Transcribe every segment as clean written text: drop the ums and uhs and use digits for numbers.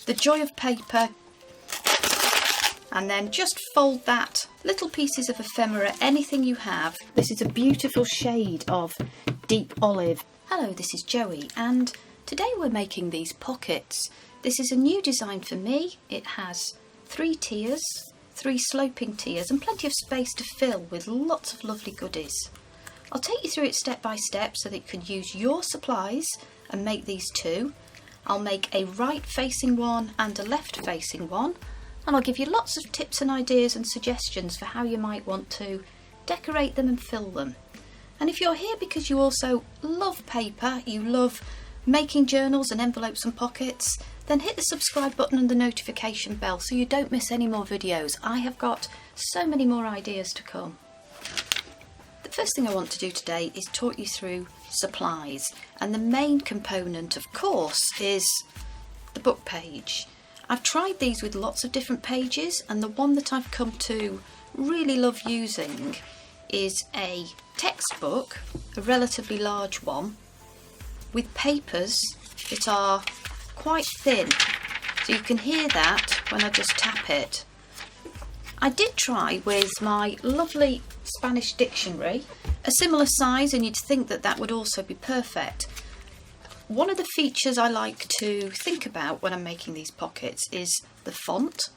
the joy of paper, and then just fold that, little pieces of ephemera, anything you have. This is a beautiful shade of deep olive. Hello, this is Joey, and today we're making these pockets. This is a new design for me. It has 3 tiers, 3 sloping tiers, and plenty of space to fill with lots of lovely goodies. I'll take you through it step by step so that you can use your supplies and make these too. I'll make a right facing one and a left facing one, and I'll give you lots of tips and ideas and suggestions for how you might want to decorate them and fill them. And if you're here because you also love paper, you love making journals and envelopes and pockets, then hit the subscribe button and the notification bell so you don't miss any more videos. I have got so many more ideas to come. The first thing I want to do today is talk you through supplies, and the main component of course is the book page. I've tried these with lots of different pages, and the one that I've come to really love using is a textbook, a relatively large one, with papers that are quite thin, so you can hear that when I just tap it. I did try with my lovely Spanish dictionary, a similar size, and you'd think that that would also be perfect. One of the features I like to think about when I'm making these pockets is the font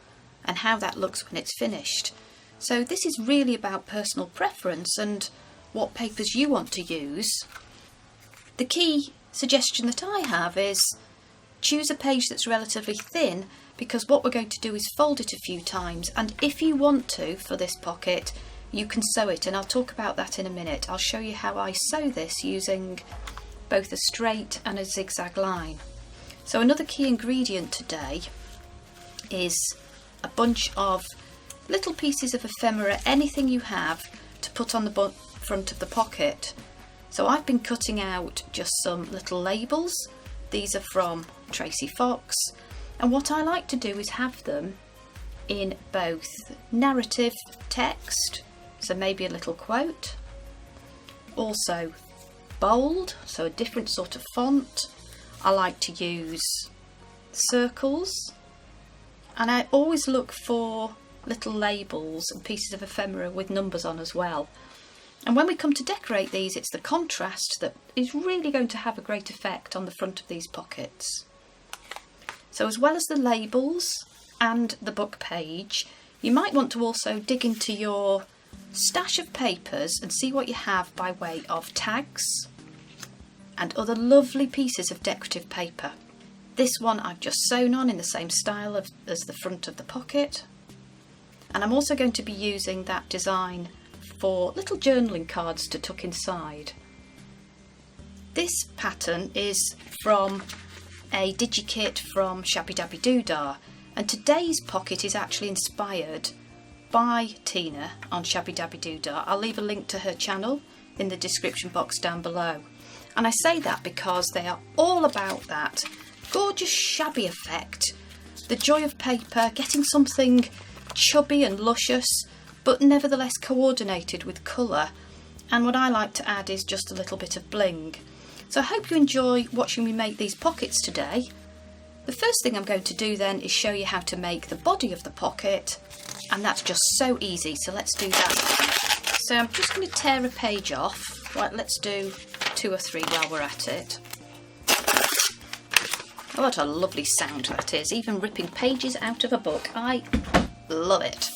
and how that looks when it's finished. So this is really about personal preference and what papers you want to use. The key suggestion that I have is choose a page that's relatively thin, because what we're going to do is fold it a few times, and if you want to for this pocket you can sew it, and I'll talk about that in a minute. I'll show you how I sew this using both a straight and a zigzag line. So another key ingredient today is a bunch of little pieces of ephemera, anything you have, to put on the front of the pocket. So I've been cutting out just some little labels. These are from Tracie, and what I like to do is have them in both narrative text, so maybe a little quote, also bold, so a different sort of font. I like to use circles, and I always look for little labels and pieces of ephemera with numbers on as well. And when we come to decorate these, it's the contrast that is really going to have a great effect on the front of these pockets. So as well as the labels and the book page, you might want to also dig into your stash of papers and see what you have by way of tags and other lovely pieces of decorative paper. This one I've just sewn on in the same style as the front of the pocket, and I'm also going to be using that design for little journaling cards to tuck inside. This pattern is from a digikit from shabbydabbydoodah, and today's pocket is actually inspired by Tina on shabbydabbydoodah. I'll leave a link to her channel in the description box down below. And I say that because they are all about that gorgeous shabby effect, the joy of paper, getting something chubby and luscious but nevertheless coordinated with colour, and what I like to add is just a little bit of bling. So I hope you enjoy watching me make these pockets today. The first thing I'm going to do then is show you how to make the body of the pocket, and that's just so easy, so let's do that. So I'm just going to tear a page off. Right, let's do 2 or 3 while we're at it. Oh, what a lovely sound that is, even ripping pages out of a book. I love it.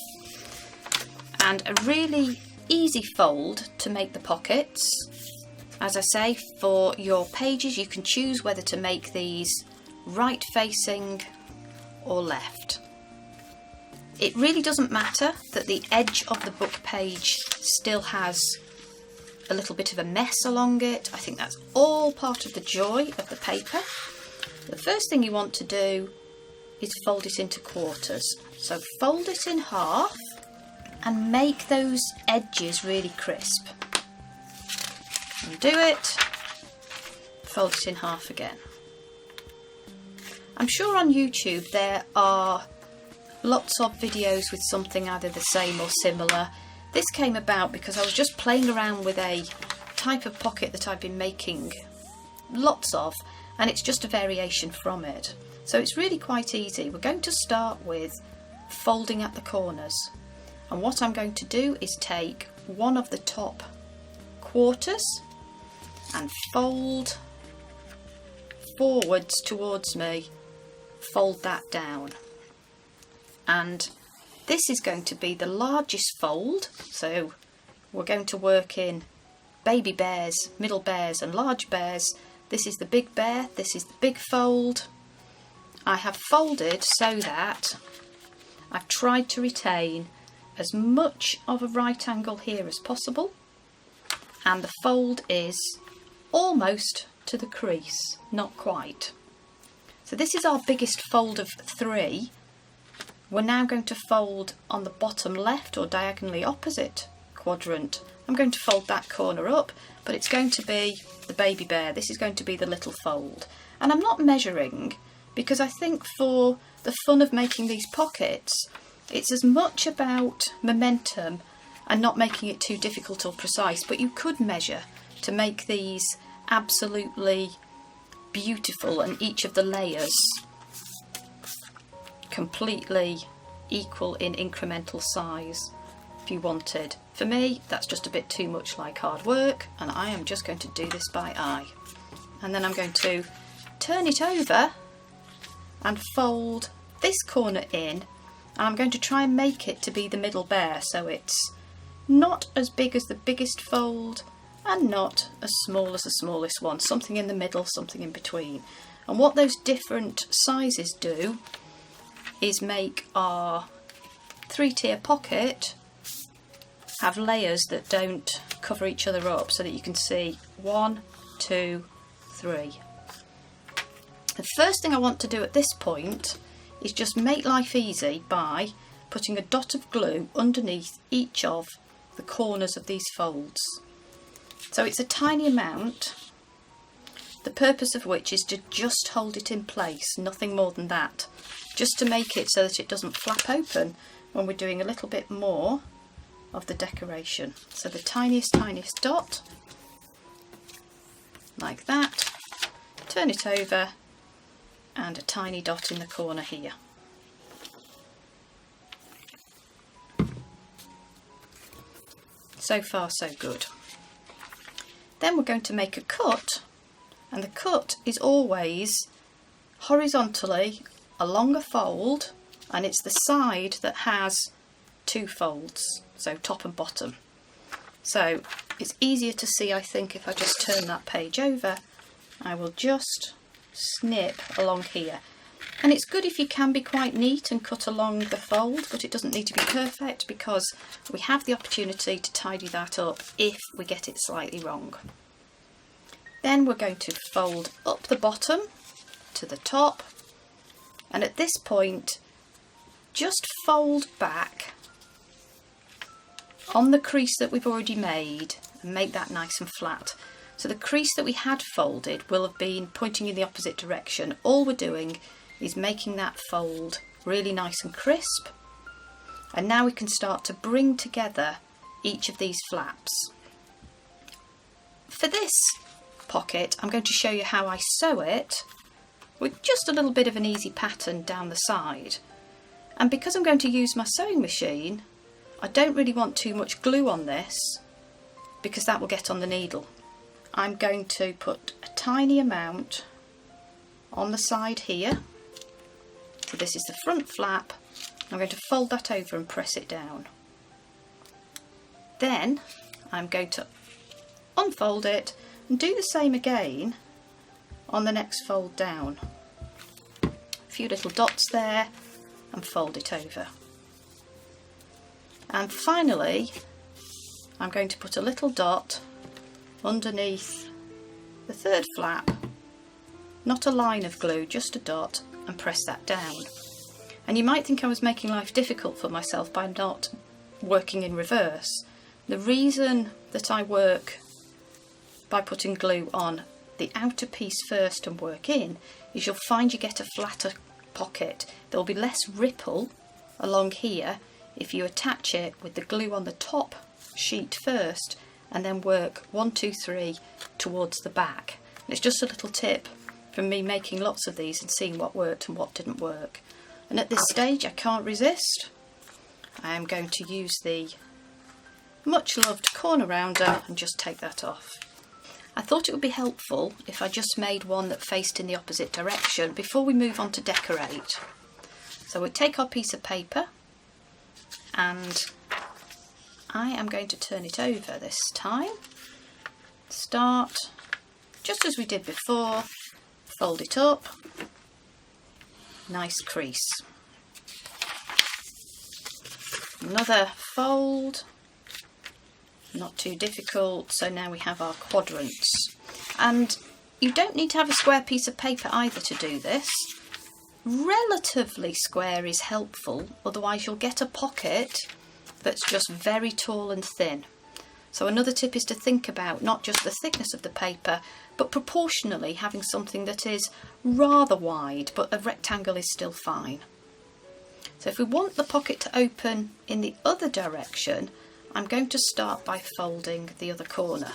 And a really easy fold to make the pockets. As I say, for your pages you can choose whether to make these right facing or left. It really doesn't matter that the edge of the book page still has a little bit of a mess along it. I think that's all part of the joy of the paper. The first thing you want to do is fold it into quarters. So fold it in half and make those edges really crisp. Undo it, fold it in half again. I'm sure on YouTube there are lots of videos with something either the same or similar. This came about because I was just playing around with a type of pocket that I've been making lots of, and it's just a variation from it. So it's really quite easy. We're going to start with folding at the corners, and what I'm going to do is take one of the top quarters and fold forwards towards me, fold that down, and this is going to be the largest fold. So we're going to work in baby bears, middle bears and large bears. This is the big bear, this is the big fold. I have folded so that I've tried to retain as much of a right angle here as possible, and the fold is almost to the crease, not quite. So this is our biggest fold of 3. We're now going to fold on the bottom left or diagonally opposite quadrant. I'm going to fold that corner up, but it's going to be the baby bear. This is going to be the little fold. And I'm not measuring, because I think for the fun of making these pockets, it's as much about momentum and not making it too difficult or precise, but you could measure to make these absolutely beautiful and each of the layers completely equal in incremental size if you wanted. For me, that's just a bit too much like hard work, and I am just going to do this by eye. And then I'm going to turn it over and fold this corner in, and I'm going to try and make it to be the middle bear, so it's not as big as the biggest fold and not as small as the smallest one, something in the middle, something in between. And what those different sizes do is make our 3-tier pocket have layers that don't cover each other up, so that you can see 1, 2, 3. The first thing I want to do at this point is just make life easy by putting a dot of glue underneath each of the corners of these folds. So it's a tiny amount, the purpose of which is to just hold it in place, nothing more than that, just to make it so that it doesn't flap open when we're doing a little bit more of the decoration. So the tiniest dot, like that, turn it over, and a tiny dot in the corner here. So far so good. Then we're going to make a cut, and the cut is always horizontally along a fold, and it's the side that has 2 folds, so top and bottom. So it's easier to see, I think, if I just turn that page over. I will just snip along here, and it's good if you can be quite neat and cut along the fold, but it doesn't need to be perfect, because we have the opportunity to tidy that up if we get it slightly wrong. Then we're going to fold up the bottom to the top, and at this point just fold back on the crease that we've already made and make that nice and flat. So the crease that we had folded will have been pointing in the opposite direction. All we're doing is making that fold really nice and crisp, and now we can start to bring together each of these flaps. For this pocket, I'm going to show you how I sew it with just a little bit of an easy pattern down the side, and because I'm going to use my sewing machine, I don't really want too much glue on this because that will get on the needle. I'm going to put a tiny amount on the side here. So this is the front flap. I'm going to fold that over and press it down. Then I'm going to unfold it and do the same again on the next fold down. A few little dots there and fold it over. And finally I'm going to put a little dot underneath the third flap, not a line of glue, just a dot, and press that down. And you might think I was making life difficult for myself by not working in reverse. The reason that I work by putting glue on the outer piece first and work in is you'll find you get a flatter pocket. There will be less ripple along here if you attach it with the glue on the top sheet first and then work 1, 2, 3 towards the back. And it's just a little tip from me making lots of these and seeing what worked and what didn't work. And at this stage I can't resist. I am going to use the much loved corner rounder and just take that off. I thought it would be helpful if I just made one that faced in the opposite direction before we move on to decorate. So we'll take our piece of paper and I am going to turn it over this time. Start just as we did before, fold it up, nice crease. Another fold, not too difficult. So now we have our quadrants, and you don't need to have a square piece of paper either to do this. Relatively square is helpful, otherwise you'll get a pocket that's just very tall and thin. So another tip is to think about not just the thickness of the paper, but proportionally having something that is rather wide, but a rectangle is still fine. So if we want the pocket to open in the other direction, I'm going to start by folding the other corner.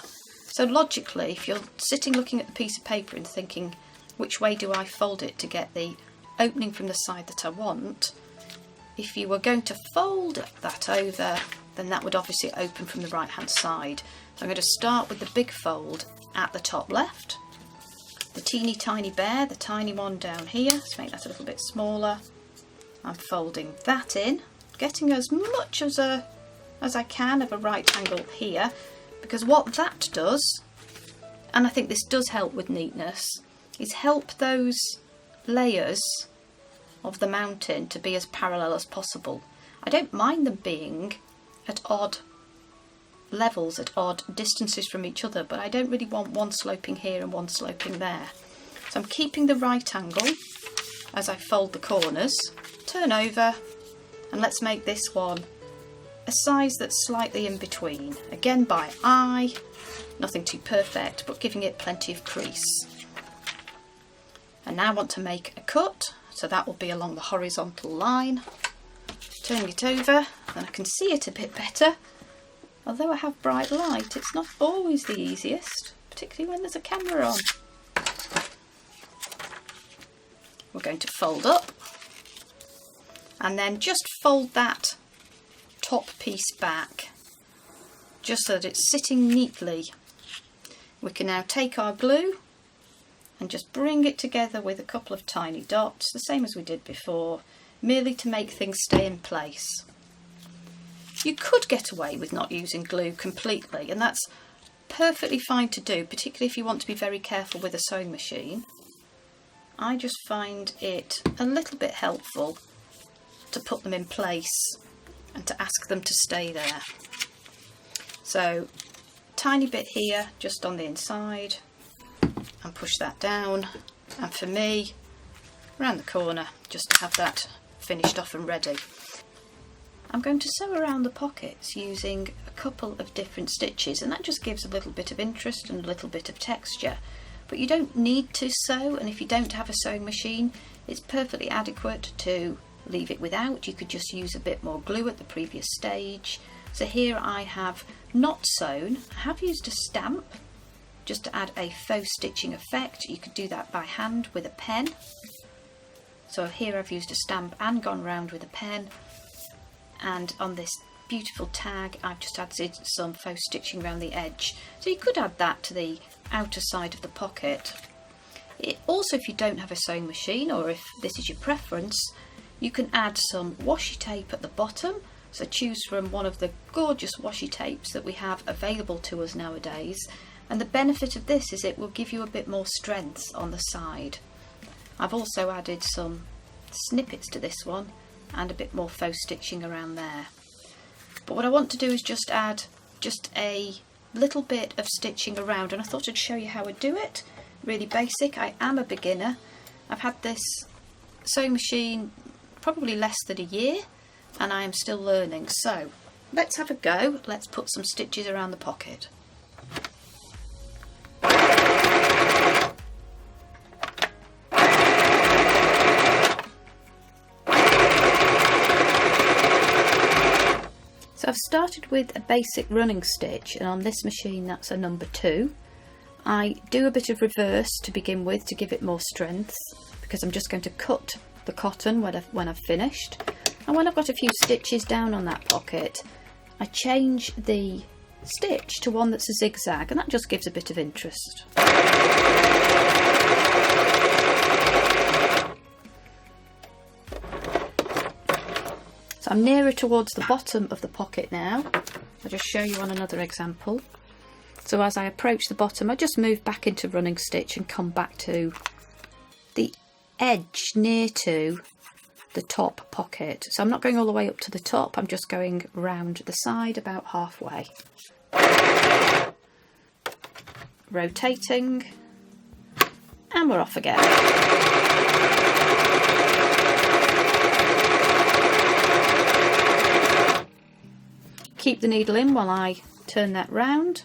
So logically, if you're sitting looking at the piece of paper and thinking, which way do I fold it to get the opening from the side that I want, if you were going to fold that over, then that would obviously open from the right hand side. So I'm going to start with the big fold at the top left, the teeny tiny bear, the tiny one down here. Let's make that a little bit smaller. I'm folding that in, getting as much as I can of a right angle here, because what that does, and I think this does help with neatness, is help those layers of the mountain to be as parallel as possible. I don't mind them being at odd levels, at odd distances from each other, but I don't really want one sloping here and one sloping there. So I'm keeping the right angle as I fold the corners, turn over, and let's make this one a size that's slightly in between. Again by eye, nothing too perfect, but giving it plenty of crease. And now I want to make a cut, so that will be along the horizontal line. Turning it over, then I can see it a bit better. Although I have bright light, it's not always the easiest, particularly when there's a camera on. We're going to fold up and then just fold that top piece back, just so that it's sitting neatly. We can now take our glue and just bring it together with a couple of tiny dots, the same as we did before, merely to make things stay in place. You could get away with not using glue completely, and that's perfectly fine to do, particularly if you want to be very careful with a sewing machine. I just find it a little bit helpful to put them in place and to ask them to stay there. So, tiny bit here, just on the inside, and push that down, and for me, around the corner, just to have that finished off and ready. I'm going to sew around the pockets using a couple of different stitches, and that just gives a little bit of interest and a little bit of texture. But you don't need to sew, and if you don't have a sewing machine, it's perfectly adequate to leave it without. You could just use a bit more glue at the previous stage. So here I have not sewn. I have used a stamp just to add a faux stitching effect. You could do that by hand with a pen. So here I've used a stamp and gone round with a pen, and on this beautiful tag I've just added some faux stitching around the edge. So you could add that to the outer side of the pocket. Also, if you don't have a sewing machine, or if this is your preference, you can add some washi tape at the bottom. So choose from one of the gorgeous washi tapes that we have available to us nowadays, and the benefit of this is it will give you a bit more strength on the side. I've also added some snippets to this one and a bit more faux stitching around there. But what I want to do is just add just a little bit of stitching around, and I thought I'd show you how I do it. Really basic. I am a beginner. I've had this sewing machine probably less than a year, and I am still learning. So let's have a go. Let's put some stitches around the pocket. So I've started with a basic running stitch, and on this machine that's a number 2. I do a bit of reverse to begin with to give it more strength, because I'm just going to cut the cotton when I've finished. And when I've got a few stitches down on that pocket, I change the stitch to one that's a zigzag, and that just gives a bit of interest. So I'm nearer towards the bottom of the pocket now. I'll just show you on another example. So as I approach the bottom, I just move back into running stitch and come back to the edge near to the top pocket. So I'm not going all the way up to the top, I'm just going round the side about halfway. Rotating, and we're off again. Keep the needle in while I turn that round,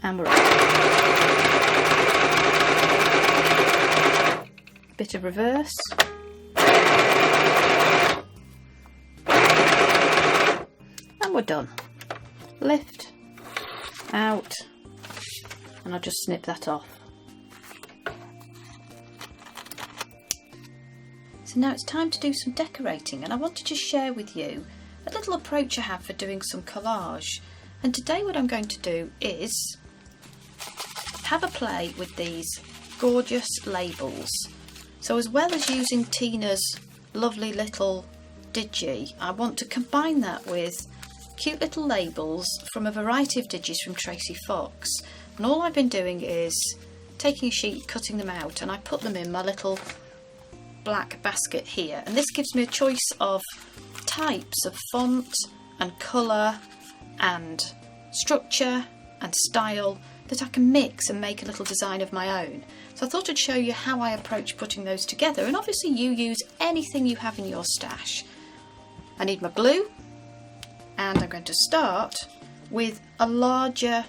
and we're off. Bit of reverse. And we're done. Lift, out, and I'll just snip that off. So now it's time to do some decorating, and I wanted to share with you a little approach I have for doing some collage. And today what I'm going to do is have a play with these gorgeous labels. So as well as using Tina's lovely little digi, I want to combine that with cute little labels from a variety of digis from Tracie. And all I've been doing is taking a sheet, cutting them out, and I put them in my little black basket here. And this gives me a choice of types of font and colour and structure and style that I can mix and make a little design of my own. So I thought I'd show you how I approach putting those together, and obviously you use anything you have in your stash. I need my glue, and I'm going to start with a larger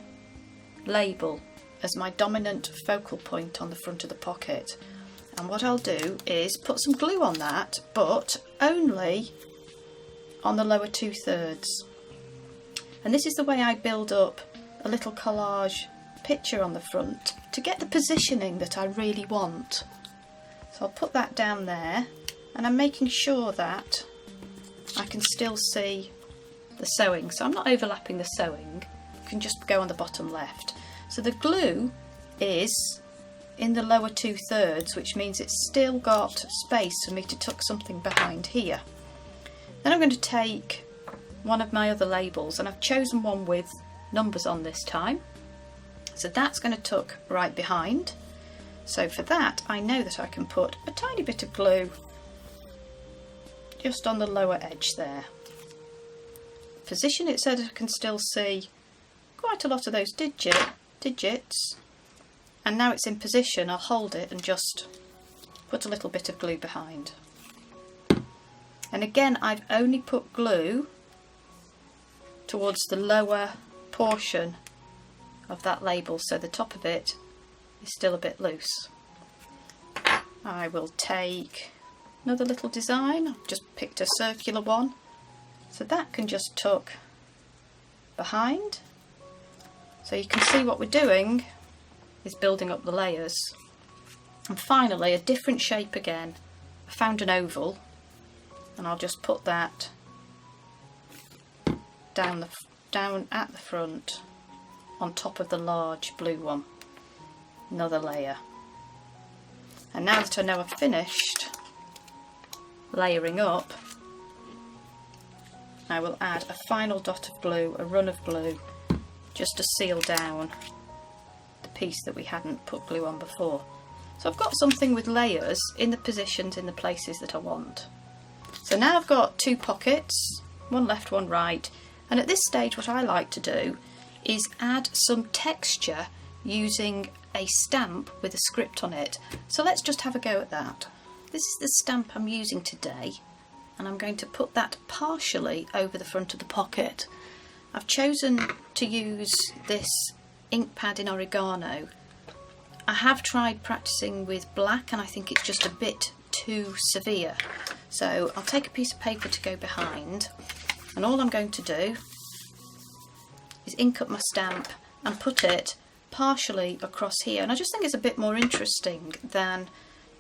label as my dominant focal point on the front of the pocket. And what I'll do is put some glue on that, but only on the lower 2/3. And this is the way I build up a little collage picture on the front to get the positioning that I really want. So I'll put that down there, and I'm making sure that I can still see the sewing, so I'm not overlapping the sewing. You can just go on the bottom left. So the glue is in the lower 2/3, which means it's still got space for me to tuck something behind here. Then I'm going to take one of my other labels, and I've chosen one with numbers on this time. So that's going to tuck right behind. So for that, I know that I can put a tiny bit of glue just on the lower edge there. Position it so that I can still see quite a lot of those digits. And now it's in position, I'll hold it and just put a little bit of glue behind. And again, I've only put glue towards the lower portion of that label, so the top of it is still a bit loose. I will take another little design. I've just picked a circular one, so that can just tuck behind. So you can see what we're doing is building up the layers. And finally, a different shape again. I found an oval, and I'll just put that down at the front on top of the large blue one. Another layer. And now that I know I've finished layering up, I will add a final dot of glue, a run of glue, just to seal down the piece that we hadn't put glue on before. So I've got something with layers in the positions, in the places that I want. So now I've got two pockets, one left, one right, and at this stage what I like to do is add some texture using a stamp with a script on it. So let's just have a go at that. This is the stamp I'm using today, and I'm going to put that partially over the front of the pocket. I've chosen to use this ink pad in oregano. I have tried practicing with black, and I think it's just a bit too severe. So I'll take a piece of paper to go behind, and all I'm going to do is ink up my stamp and put it partially across here, and I just think it's a bit more interesting than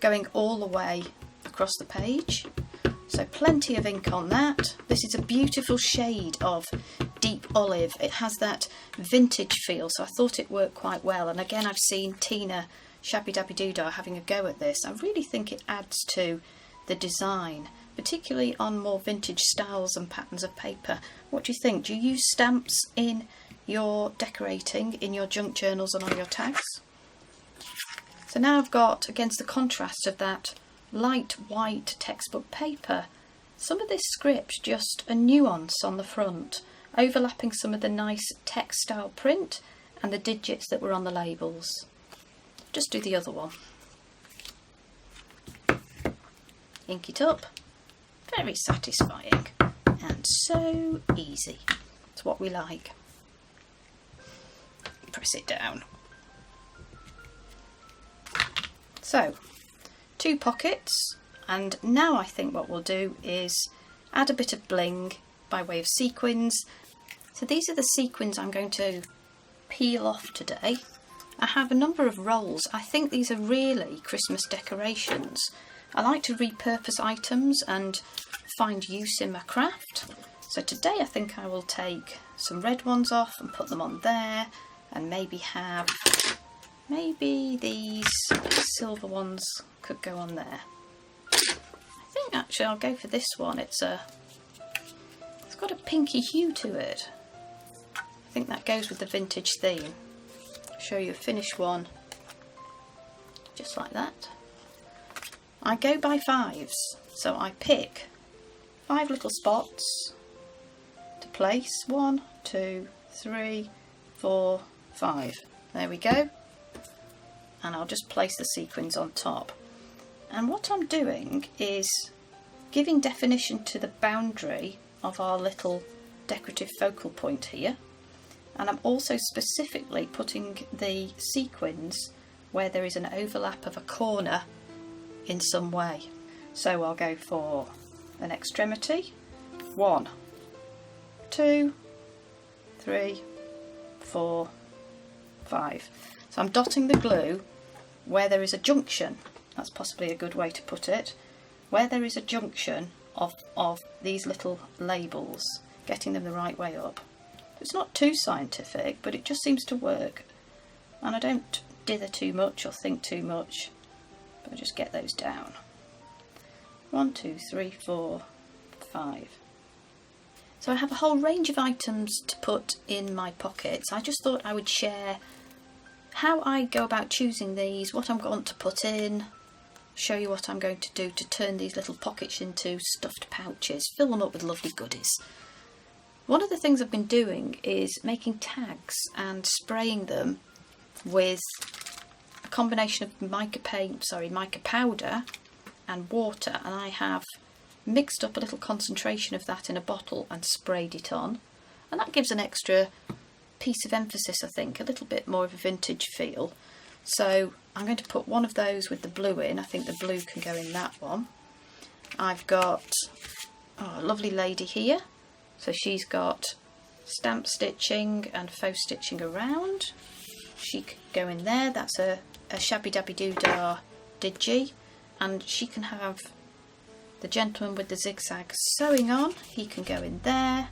going all the way across the page. So plenty of ink on that. This is a beautiful shade of deep olive. It has that vintage feel, so I thought it worked quite well. And again, I've seen Tina Shabbydabbydoodah having a go at this. I really think it adds to the design, particularly on more vintage styles and patterns of paper. What do you think? Do you use stamps in your decorating, in your junk journals and on your tags? So now I've got, against the contrast of that light white textbook paper, some of this script, just a nuance on the front, overlapping some of the nice textile print and the digits that were on the labels. Just do the other one. Ink it up. Very satisfying and so easy. It's what we like. Press it down. So, 2 pockets, and now I think what we'll do is add a bit of bling by way of sequins. So these are the sequins I'm going to peel off today. I have a number of rolls. I think these are really Christmas decorations. I like to repurpose items and find use in my craft. So today I think I will take some red ones off and put them on there, and maybe these silver ones could go on there. I think actually I'll go for this one. It's got a pinky hue to it. I think that goes with the vintage theme. I'll show you a finished one, just like that. I go by 5s, so I pick 5 little spots to place. 1, 2, 3, 4, 5. There we go. And I'll just place the sequins on top. And what I'm doing is giving definition to the boundary of our little decorative focal point here. And I'm also specifically putting the sequins where there is an overlap of a corner in some way. So I'll go for an extremity. 1, 2, 3, 4, 5. So I'm dotting the glue where there is a junction. That's possibly a good way to put it. Where there is a junction of these little labels, getting them the right way up. It's not too scientific, but it just seems to work. And I don't dither too much or think too much, but I just get those down. 1, 2, 3, 4, 5. So I have a whole range of items to put in my pockets. I just thought I would share how I go about choosing these, what I'm going to put in, show you what I'm going to do to turn these little pockets into stuffed pouches, fill them up with lovely goodies. One of the things I've been doing is making tags and spraying them with a combination of mica powder and water, and I have mixed up a little concentration of that in a bottle and sprayed it on, and that gives an extra piece of emphasis, I think, a little bit more of a vintage feel. So I'm going to put one of those with the blue in. I think the blue can go in that one. I've got a lovely lady here, so she's got stamp stitching and faux stitching around. She could go in there. That's a shabbydabbydoodah digi, and she can have the gentleman with the zigzag sewing on. He can go in there.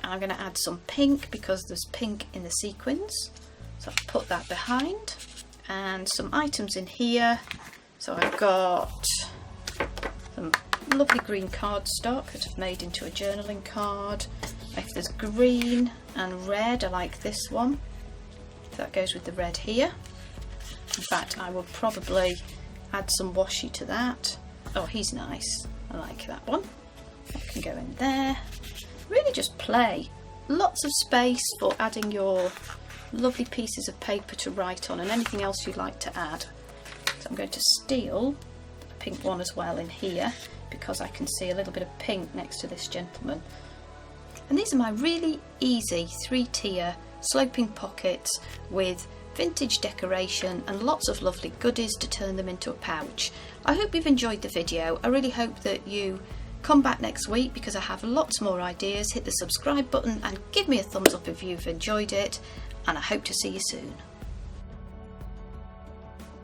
I'm going to add some pink because there's pink in the sequins, so I'll put that behind, and some items in here. So I've got some lovely green cardstock that I've made into a journaling card. If there's green and red, I like this one, that goes with the red here. In fact, I will probably add some washi to that. Oh, he's nice, I like that one. That can go in there. Really just play. Lots of space for adding your lovely pieces of paper to write on and anything else you'd like to add. So I'm going to steal a pink one as well in here because I can see a little bit of pink next to this gentleman. And these are my really easy 3-tier sloping pockets with vintage decoration and lots of lovely goodies to turn them into a pouch. I hope you've enjoyed the video. I really hope that you come back next week because I have lots more ideas. Hit the subscribe button and give me a thumbs up if you've enjoyed it, and I hope to see you soon.